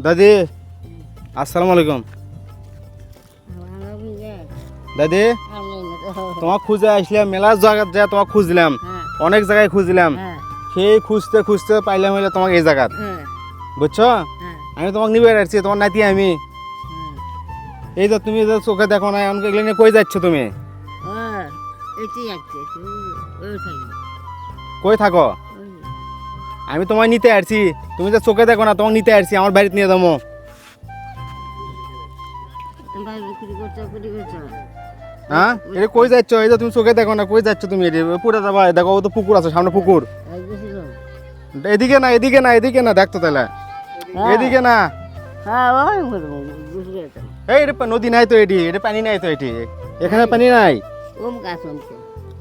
দাদি আসসালামু আলাইকুম। দাদি তোমাকে খুঁজে আসলাম, মেলা জায়গা যা তোমাকে খুঁজলাম, অনেক জায়গায় খুঁজলাম, সেই খুঁজতে খুঁজতে পাইলাম হইলে তোমাকে এই জায়গা, বুঝছো? আমি তোমাকে নিবে আসছি, তোমার নাতি আমি। এই যে তুমি যে চোখে দেখো না, আমাকে এগুলো নিয়ে কই যাচ্ছ তুমি? কই থাকো? আমি তোমায় নিতে আসছি, তুমি যে চোখে দেখো না, তোমাকে নিতে আসছি, আমার বাড়িতে নিয়ে যাবো। হ্যাঁ, এটা কই যাচ্ছ? এই যে তুমি চোখে দেখো না, কই যাচ্ছ তুমি? পুকুরে যাবা, দেখো ও তো পুকুর আছে সামনে, পুকুর। এদিকে না, এদিকে না, এদিকে না, দেখতো তাহলে এদিকে না। এই নদী নাই তো, এটা পানি নাই তো, এখানে পানি নাই।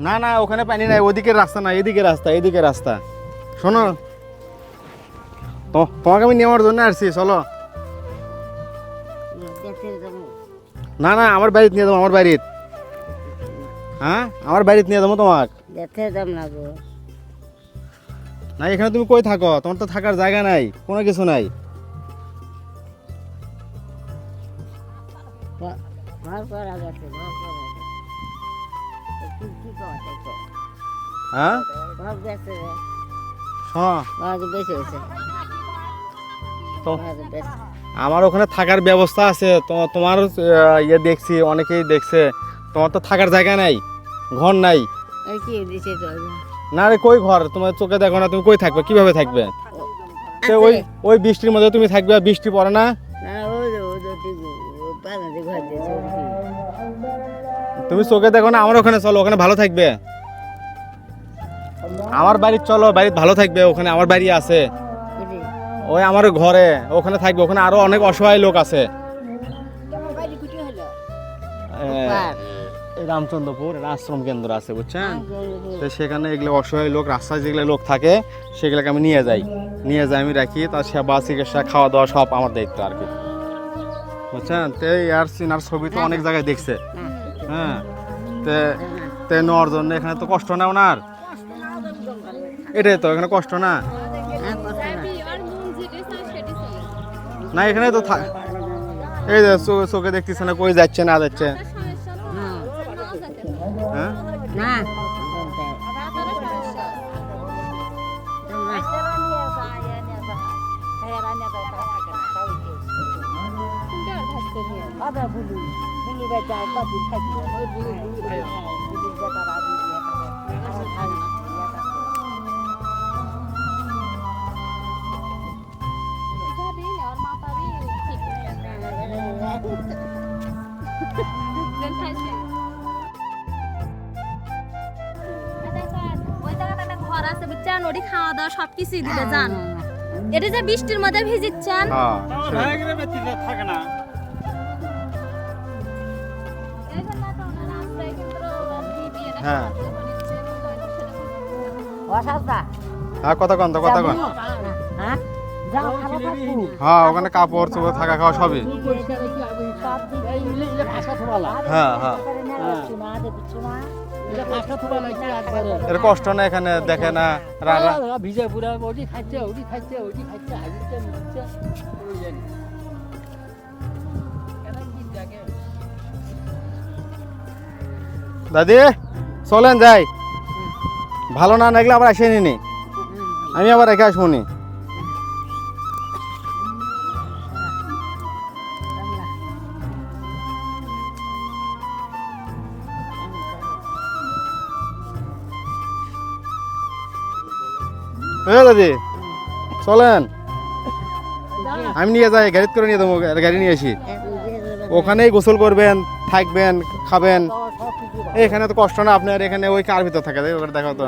না না, ওখানে পানি নাই, ওদিকে রাস্তা না, এদিকে রাস্তা, এদিকে রাস্তা। শোনো, তোমাকে আমি নেওয়ার জন্য আসছি, চলো। না না, আমার বাড়িতে নিয়ে যাবো, আমার বাড়িতে। হ্যাঁ, আমার বাড়িতে নিয়ে যাবো তোমাকে। না, এখানে তুমি কই থাকো? তোমার তো থাকার জায়গা নাই, কোনো কিছু নাই। হ্যাঁ, আমার ওখানে থাকার ব্যবস্থা আছে, তোমার ইয়ে দেখছি, অনেকেই দেখছে, তোমার তো থাকার জায়গা নাই, ঘর নাই। না রে, কই ঘর? তোমার চোখে দেখো না, তুমি কই থাকবে? কিভাবে থাকবে? ওই ওই বৃষ্টির মধ্যে তুমি থাকবে, বৃষ্টি পড়ে না? তুমি চোখে দেখো না, আমার ওখানে চলো, ওখানে ভালো থাকবে। আমার বাড়ি চলো, বাড়িতে ভালো থাকবে, ওখানে আমার বাড়ি আছে, ওই আমার ঘরে, ওখানে থাকবে, ওখানে আরো অনেক অসহায় লোক আছে। রামচন্দ্রপুর আশ্রম কেন্দ্র আছে, বুঝছেন? তো সেখানে এগুলো অসহায় লোক, রাস্তায় যেগুলো লোক থাকে, সেগুলোকে আমি নিয়ে যাই, আমি রাখি, তার সেবা চিকিৎসা খাওয়া দাওয়া সব আমার দায়িত্ব আর কি, বুঝছেন? তো আর সিনার ছবি তো অনেক জায়গায় দেখছে। হ্যাঁ, তে নেওয়ার জন্য এখানে তো কষ্ট না ওনার, এটাই তো এখানে কষ্ট না। না, এখানে তো এই যে চোখে দেখতেছে না, কই যাচ্ছে না যাচ্ছে। হ্যাঁ, খাওয়া দাওয়া সবকিছু দিতে যান, এটা যে বৃষ্টির মধ্যে ভিজিচ্ছেন। হ্যাঁ, কথা কন তো, কথা কন। হ্যাঁ, ওখানে কাপড় চোপড় থাকা খাওয়া সবই। হ্যাঁ হ্যাঁ, এর কষ্ট না এখানে, দেখে না ভিজে পুরা ওটি খাচ্ছে, ওটি খাচ্ছে, ওটি খাচ্ছে, দাদি চলেন যাই, ভালো না লাগলে আবার আসে নি, আমি আবার রেখে আসবো নি। দাদি চলেন, আমি নিয়ে যাই, গাড়িতে করে নিয়ে দেবো, গাড়ি নিয়ে আসি, ওখানেই গোসল করবেন, থাকবেন, খাবেন। এখানে তো কষ্ট না আপনার, এখানে ওই কার ভিতর থাকে, দেখো তো।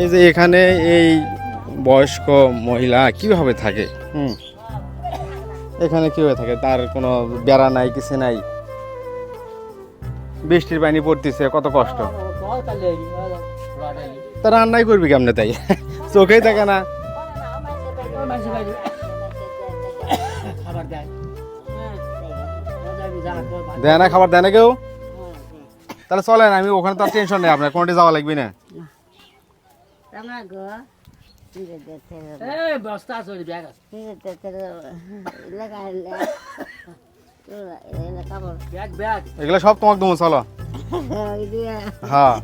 এই যে এখানে এই বয়স্ক মহিলা কিভাবে থাকে, এখানে কিভাবে থাকে, তার কোনো বেড়া নাই, কিছু নাই, বৃষ্টির পানি পড়তেছে, কত কষ্ট। তা রান্নাই করবি কেমনে? তাই চোখেই থাকে না। দেয় না, খাবার দেয় না কেউ? তাহলে চলেন, আমি ওখানে তো টেনশন নেই আপনার, কোনটি যাওয়া লাগবে না। আমরা গো নিজে দেখতে এই বস্তা আছে ওই ব্যাগ আছে নিজে দেখতে এলাকা এলাকা বল ব্যাগ ব্যাগ এগুলো সব তোমাকে দেবো চলো ওই দিয়ে হ্যাঁ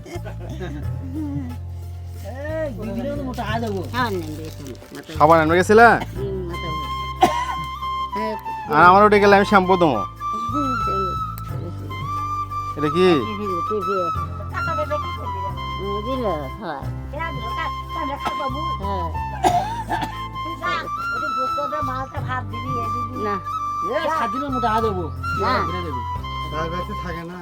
এই বিবির মোটা আ দেবো খাওয়ান নেন বেশি মাথা সাবান আনবে গেছিলে মাথা আর আমার ওটা গেলে আমি শ্যাম্পু দেবো এটা কি দিল খাওয়া হ্যাঁ না এই 7 দিনের মোটা আ দেবো না দেবে থাকে না